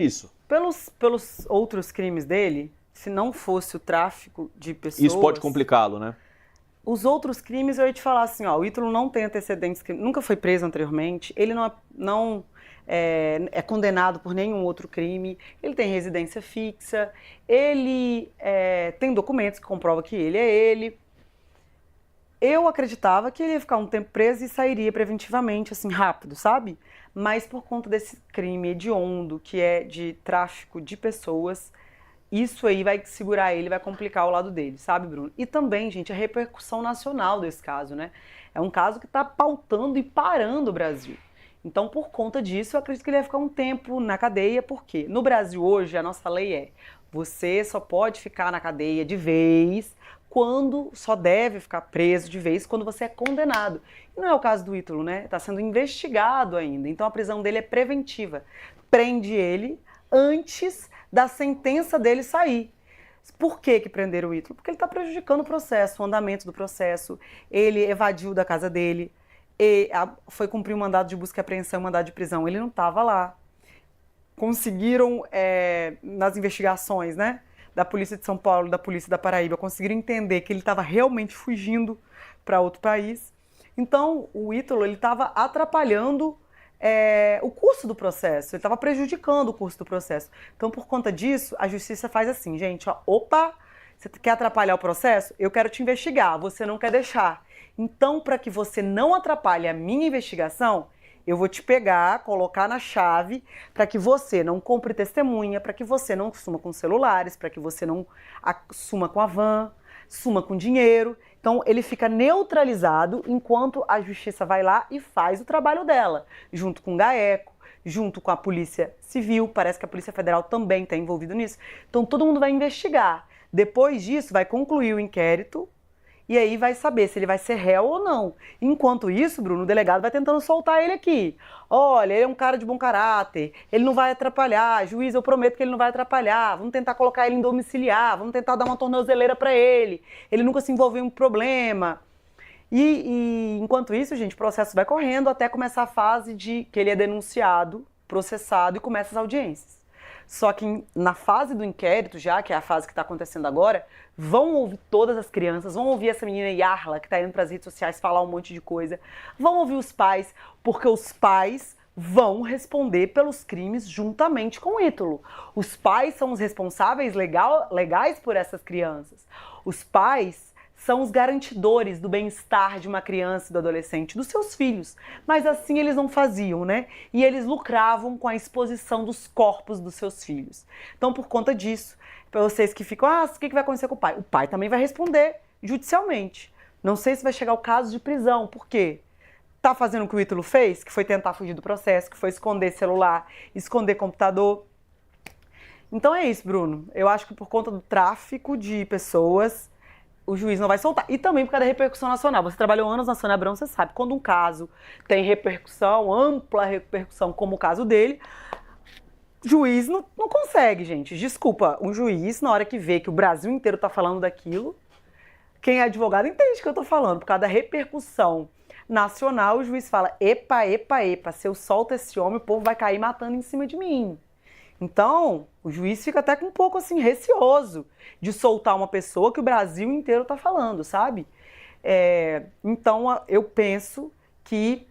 Isso. Pelos outros crimes dele, se não fosse o tráfico de pessoas... Isso pode complicá-lo, né? Os outros crimes, eu ia te falar assim, ó, o Ítalo não tem antecedentes, nunca foi preso anteriormente, ele não é condenado por nenhum outro crime, ele tem residência fixa, ele tem documentos que comprovam que ele é ele. Eu acreditava que ele ia ficar um tempo preso e sairia preventivamente, assim, rápido, sabe? Mas por conta desse crime hediondo, que é de tráfico de pessoas, isso aí vai segurar ele, vai complicar o lado dele, sabe, Bruno? E também, gente, a repercussão nacional desse caso, né? É um caso que está pautando e parando o Brasil. Então, por conta disso, eu acredito que ele vai ficar um tempo na cadeia, porque no Brasil hoje a nossa lei é: você só pode ficar na cadeia de vez quando só deve ficar preso de vez quando você é condenado. E não é o caso do Ítalo, né? Está sendo investigado ainda. Então a prisão dele é preventiva. Prende ele antes da sentença dele sair. Por que prenderam o Ítalo? Porque ele está prejudicando o processo, o andamento do processo. Ele evadiu da casa dele, foi cumprir um mandado de busca e apreensão, um mandado de prisão. Ele não estava lá. Conseguiram, nas investigações, né, da Polícia de São Paulo, da Polícia da Paraíba, conseguiram entender que ele estava realmente fugindo para outro país. Então, o Ítalo estava atrapalhando o curso do processo, ele estava prejudicando o curso do processo. Então, por conta disso, a justiça faz assim, gente, ó, opa, você quer atrapalhar o processo? Eu quero te investigar, você não quer deixar. Então, para que você não atrapalhe a minha investigação, eu vou te pegar, colocar na chave, para que você não compre testemunha, para que você não suma com celulares, para que você não suma com a van, suma com dinheiro. Então, ele fica neutralizado enquanto a justiça vai lá e faz o trabalho dela, junto com o GAECO, junto com a Polícia Civil, parece que a Polícia Federal também está envolvida nisso. Então, todo mundo vai investigar. Depois disso, vai concluir o inquérito, e aí vai saber se ele vai ser réu ou não. Enquanto isso, Bruno, o delegado vai tentando soltar ele aqui. Olha, ele é um cara de bom caráter, ele não vai atrapalhar, juiz, eu prometo que ele não vai atrapalhar, vamos tentar colocar ele em domiciliar, vamos tentar dar uma tornozeleira para ele nunca se envolveu em um problema. E enquanto isso, gente, o processo vai correndo até começar a fase de que ele é denunciado, processado e começa as audiências. Só que na fase do inquérito, já que é a fase que está acontecendo agora, vão ouvir todas as crianças, vão ouvir essa menina Yarla, que está indo para as redes sociais falar um monte de coisa, vão ouvir os pais, porque os pais vão responder pelos crimes juntamente com o Ítalo. Os pais são os responsáveis legais por essas crianças. Os pais são os garantidores do bem-estar de uma criança e do adolescente, dos seus filhos. Mas assim eles não faziam, né? E eles lucravam com a exposição dos corpos dos seus filhos. Então, por conta disso, para vocês que ficam, o que vai acontecer com o pai também vai responder judicialmente. Não sei se vai chegar o caso de prisão, por quê? Tá fazendo o que o Ítalo fez, que foi tentar fugir do processo, que foi esconder celular, esconder computador. Então é isso, Bruno. Eu acho que por conta do tráfico de pessoas, o juiz não vai soltar. E também por causa da repercussão nacional. Você trabalhou anos na Sônia Abrão, você sabe. Quando um caso tem repercussão, ampla repercussão, como o caso dele, juiz não consegue, gente. Desculpa, um juiz, na hora que vê que o Brasil inteiro tá falando daquilo, quem é advogado entende o que eu tô falando. Por causa da repercussão nacional, o juiz fala, epa, se eu solto esse homem, o povo vai cair matando em cima de mim. Então, o juiz fica até com um pouco assim, receoso de soltar uma pessoa que o Brasil inteiro está falando, sabe? Então, eu penso que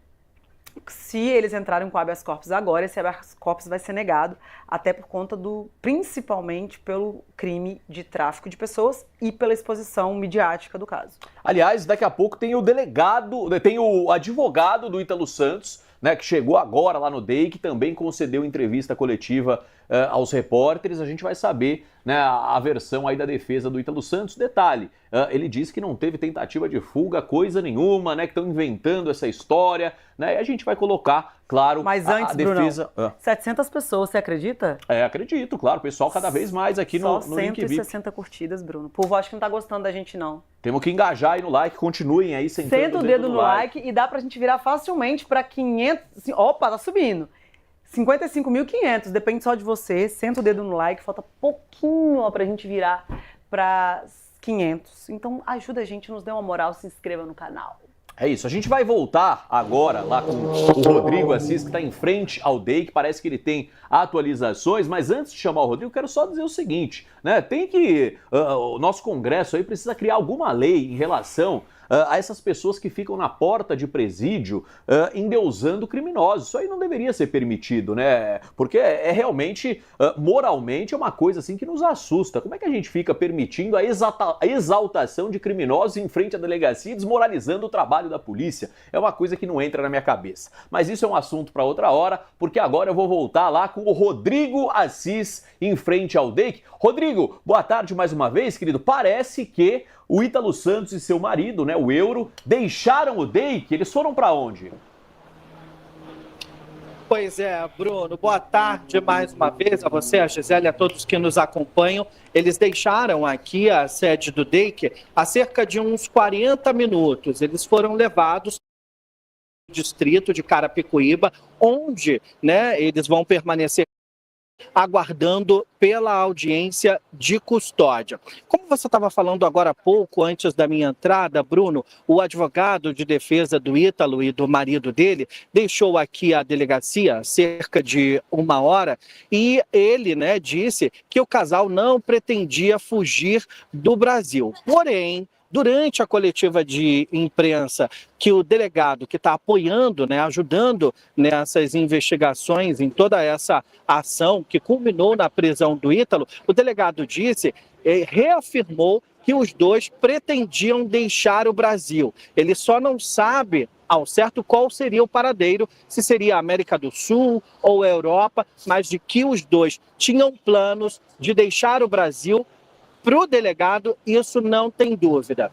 se eles entrarem com habeas corpus agora, esse habeas corpus vai ser negado, até por conta principalmente pelo crime de tráfico de pessoas e pela exposição midiática do caso. Aliás, daqui a pouco tem o advogado do Ítalo Santos, né, que chegou agora lá no DEI, que também concedeu entrevista coletiva aos repórteres. A gente vai saber, né, a versão aí da defesa do Ítalo Santos. Detalhe, ele disse que não teve tentativa de fuga, coisa nenhuma, né, que estão inventando essa história, né, e a gente vai colocar, claro, mas antes, a defesa... Brunão, 700 pessoas, você acredita? Acredito, claro, o pessoal cada vez mais aqui no Link VIP. 160 curtidas, Bruno. O povo acho que não tá gostando da gente, não. Temos que engajar aí no like, continuem aí sentando Senta o dedo no like e dá pra gente virar facilmente pra 500... Opa, tá subindo. 55.500, depende só de você. Senta o dedo no like, falta pouquinho pra gente virar pra 500. Então ajuda a gente, nos dê uma moral, se inscreva no canal. É isso, a gente vai voltar agora lá com o Rodrigo Assis, que está em frente ao DEIC, parece que ele tem atualizações, mas antes de chamar o Rodrigo, quero só dizer o seguinte, né, o nosso Congresso aí precisa criar alguma lei em relação a essas pessoas que ficam na porta de presídio endeusando criminosos. Isso aí não deveria ser permitido, né? Porque é realmente, moralmente, é uma coisa assim que nos assusta. Como é que a gente fica permitindo a exaltação de criminosos em frente à delegacia, desmoralizando o trabalho da polícia? É uma coisa que não entra na minha cabeça. Mas isso é um assunto para outra hora, porque agora eu vou voltar lá com o Rodrigo Assis em frente ao DEIC. Rodrigo, boa tarde mais uma vez, querido. Parece que o Ítalo Santos e seu marido, né, o Euro, deixaram o DEIC. Eles foram para onde? Pois é, Bruno, boa tarde mais uma vez a você, a Gisele, a todos que nos acompanham. Eles deixaram aqui a sede do DEIC há cerca de uns 40 minutos. Eles foram levados ao distrito de Carapicuíba, onde, né, eles vão permanecer aguardando pela audiência de custódia. Como você estava falando agora há pouco, antes da minha entrada, Bruno, o advogado de defesa do Ítalo e do marido dele deixou aqui a delegacia há cerca de 1 hora e ele, né, disse que o casal não pretendia fugir do Brasil. Porém, durante a coletiva de imprensa, que o delegado que está apoiando, né, ajudando nessas investigações, em toda essa ação que culminou na prisão do Ítalo, o delegado disse, reafirmou que os dois pretendiam deixar o Brasil. Ele só não sabe ao certo qual seria o paradeiro, se seria a América do Sul ou a Europa, mas de que os dois tinham planos de deixar o Brasil. Para o delegado, isso não tem dúvida.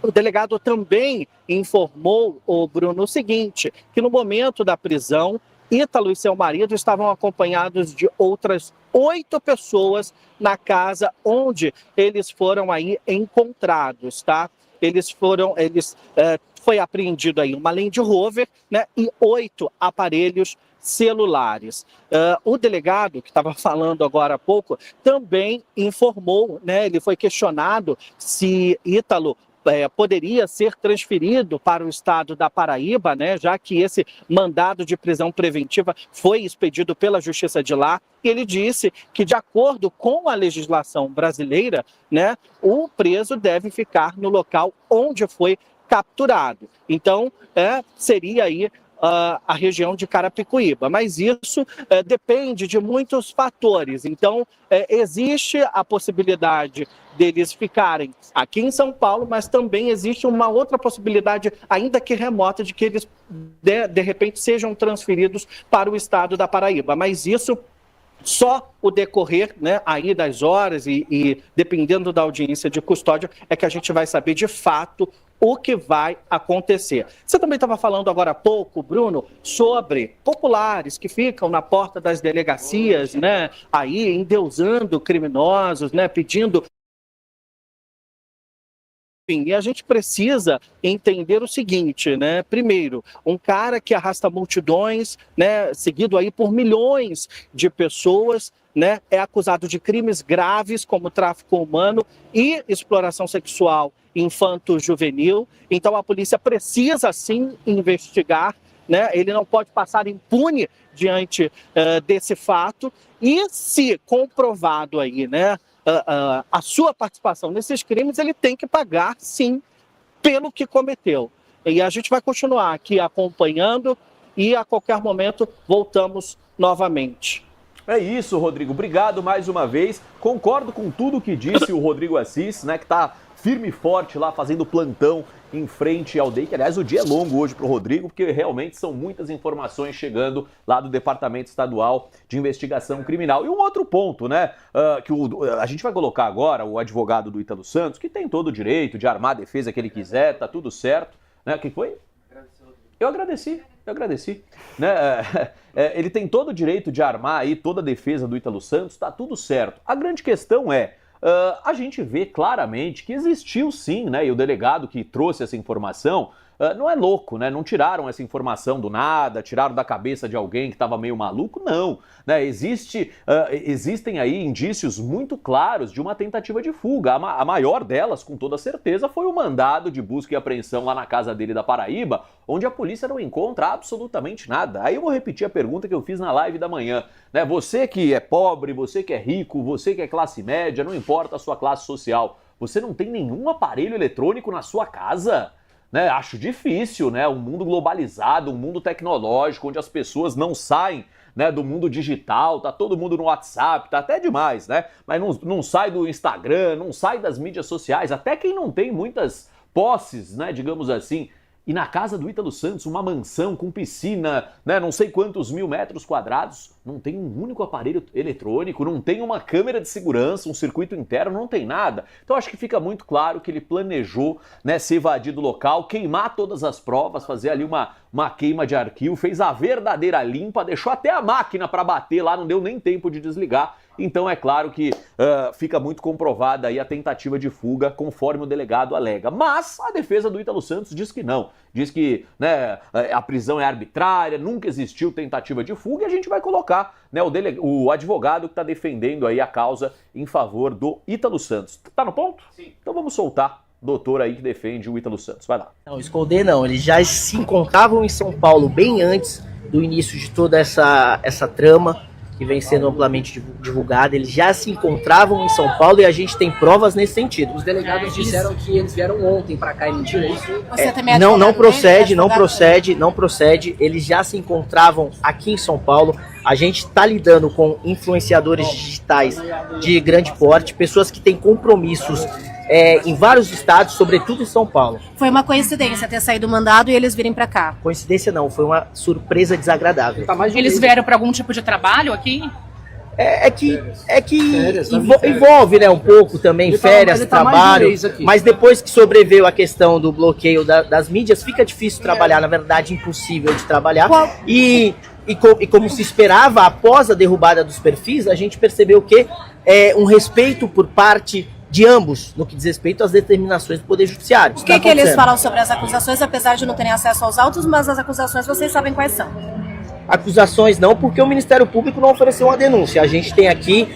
O delegado também informou, o Bruno, o seguinte, que no momento da prisão, Ítalo e seu marido estavam acompanhados de outras 8 pessoas na casa onde eles foram aí encontrados, tá? Foi apreendido aí uma Land Rover, né, e 8 aparelhos celulares. O delegado, que estava falando agora há pouco, também informou, né, ele foi questionado se Ítalo poderia ser transferido para o estado da Paraíba, né, já que esse mandado de prisão preventiva foi expedido pela Justiça de lá, e ele disse que, de acordo com a legislação brasileira, né, o preso deve ficar no local onde foi capturado. Então, seria aí a região de Carapicuíba, mas isso depende de muitos fatores. Então, existe a possibilidade deles ficarem aqui em São Paulo, mas também existe uma outra possibilidade, ainda que remota, de que eles, de repente, sejam transferidos para o estado da Paraíba. Mas isso só o decorrer, né, aí das horas e dependendo da audiência de custódia é que a gente vai saber de fato o que vai acontecer. Você também estava falando agora há pouco, Bruno, sobre populares que ficam na porta das delegacias, né, aí endeusando criminosos, né, pedindo. E a gente precisa entender o seguinte, né? Primeiro, um cara que arrasta multidões, né, seguido aí por milhões de pessoas, né, é acusado de crimes graves como tráfico humano e exploração sexual infanto-juvenil. Então a polícia precisa sim investigar, né? Ele não pode passar impune diante desse fato e, se comprovado aí, né, a sua participação nesses crimes, ele tem que pagar, sim, pelo que cometeu. E a gente vai continuar aqui acompanhando e a qualquer momento voltamos novamente. É isso, Rodrigo. Obrigado mais uma vez. Concordo com tudo que disse o Rodrigo Assis, né, que está firme e forte lá fazendo plantão em frente ao DEIC. Aliás, o dia é longo hoje para o Rodrigo, porque realmente são muitas informações chegando lá do Departamento Estadual de Investigação Criminal. E um outro ponto, né, que a gente vai colocar agora, o advogado do Ítalo Santos, que tem todo o direito de armar a defesa que ele quiser, tá tudo certo, né? O que foi? Eu agradeci. Né? Ele tem todo o direito de armar aí toda a defesa do Ítalo Santos, tá tudo certo. A grande questão é, a gente vê claramente que existiu sim, né, e o delegado que trouxe essa informação não é louco, né? Não tiraram essa informação do nada, tiraram da cabeça de alguém que estava meio maluco, não. Né? Existem aí indícios muito claros de uma tentativa de fuga. A maior delas, com toda certeza, foi o mandado de busca e apreensão lá na casa dele da Paraíba, onde a polícia não encontra absolutamente nada. Aí eu vou repetir a pergunta que eu fiz na live da manhã. Né? Você que é pobre, você que é rico, você que é classe média, não importa a sua classe social, você não tem nenhum aparelho eletrônico na sua casa? Né, acho difícil, né? Um mundo globalizado, um mundo tecnológico, onde as pessoas não saem, né, do mundo digital, tá todo mundo no WhatsApp, tá até demais, né? Mas não sai do Instagram, não sai das mídias sociais, até quem não tem muitas posses, né, digamos assim. E na casa do Ítalo Santos, uma mansão com piscina, né, não sei quantos mil metros quadrados, não tem um único aparelho eletrônico, não tem uma câmera de segurança, um circuito interno, não tem nada. Então acho que fica muito claro que ele planejou, né, se evadir do local, queimar todas as provas, fazer ali uma queima de arquivo, fez a verdadeira limpa, deixou até a máquina para bater lá, não deu nem tempo de desligar. Então é claro que fica muito comprovada aí a tentativa de fuga, conforme o delegado alega. Mas a defesa do Ítalo Santos diz que não. Diz que, né, a prisão é arbitrária, nunca existiu tentativa de fuga, e a gente vai colocar, né, o advogado que está defendendo aí a causa em favor do Ítalo Santos. Tá no ponto? Sim. Então vamos soltar o doutor aí que defende o Ítalo Santos. Vai lá. Não, esconder não. Eles já se encontravam em São Paulo bem antes do início de toda essa trama que vem sendo amplamente divulgada. Eles já se encontravam em São Paulo e a gente tem provas nesse sentido. Os delegados disseram que eles vieram ontem para cá, é mentira isso? Você também é não procede. Eles já se encontravam aqui em São Paulo. A gente está lidando com influenciadores digitais de grande porte, pessoas que têm compromissos em vários estados, sobretudo em São Paulo. Foi uma coincidência ter saído o mandado e eles virem para cá? Coincidência não, foi uma surpresa desagradável. Eles vieram para algum tipo de trabalho aqui? É que envolve, né, um pouco também férias, trabalho, mas depois que sobreveio a questão do bloqueio das mídias, fica difícil trabalhar, na verdade impossível de trabalhar. E como se esperava, após a derrubada dos perfis, a gente percebeu que um respeito por parte de ambos, no que diz respeito às determinações do Poder Judiciário. O que eles falam sobre as acusações, apesar de não terem acesso aos autos, mas as acusações vocês sabem quais são? Acusações não, porque o Ministério Público não ofereceu uma denúncia. A gente tem aqui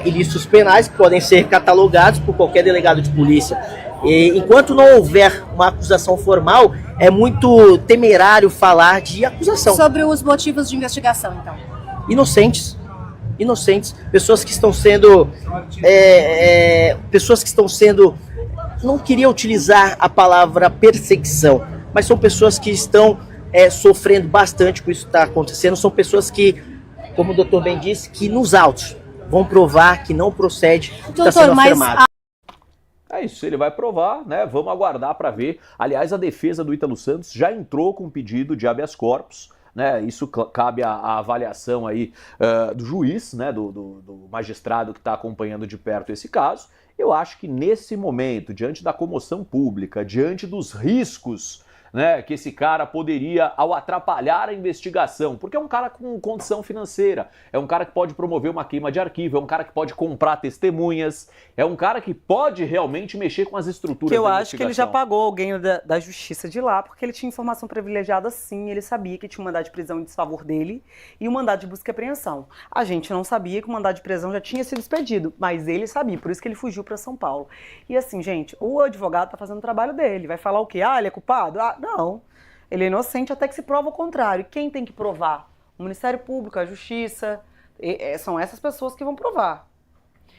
ilícitos penais que podem ser catalogados por qualquer delegado de polícia. E, enquanto não houver uma acusação formal, é muito temerário falar de acusação. Sobre os motivos de investigação, então? Inocentes, pessoas que estão sendo, não queria utilizar a palavra perseguição, mas são pessoas que estão sofrendo bastante com isso que está acontecendo, são pessoas que, como o doutor bem disse, que nos autos vão provar que não procede o que está sendo afirmado. É isso, ele vai provar, né? Vamos aguardar para ver. Aliás, a defesa do Ítalo Santos já entrou com um pedido de habeas corpus, né? Isso cabe à avaliação aí do juiz, né? Do magistrado que está acompanhando de perto esse caso. Eu acho que nesse momento, diante da comoção pública, diante dos riscos, né, que esse cara poderia, ao atrapalhar a investigação, porque é um cara com condição financeira, é um cara que pode promover uma queima de arquivo, é um cara que pode comprar testemunhas, é um cara que pode realmente mexer com as estruturas da investigação. Que eu acho que ele já pagou alguém da justiça de lá, porque ele tinha informação privilegiada sim, ele sabia que tinha um mandado de prisão em desfavor dele e um mandado de busca e apreensão. A gente não sabia que o mandado de prisão já tinha sido expedido, mas ele sabia, por isso que ele fugiu para São Paulo. E assim, gente, o advogado tá fazendo o trabalho dele, vai falar o quê? Ah, ele é culpado? Ah, não, ele é inocente até que se prova o contrário. E quem tem que provar? O Ministério Público, a Justiça, são essas pessoas que vão provar.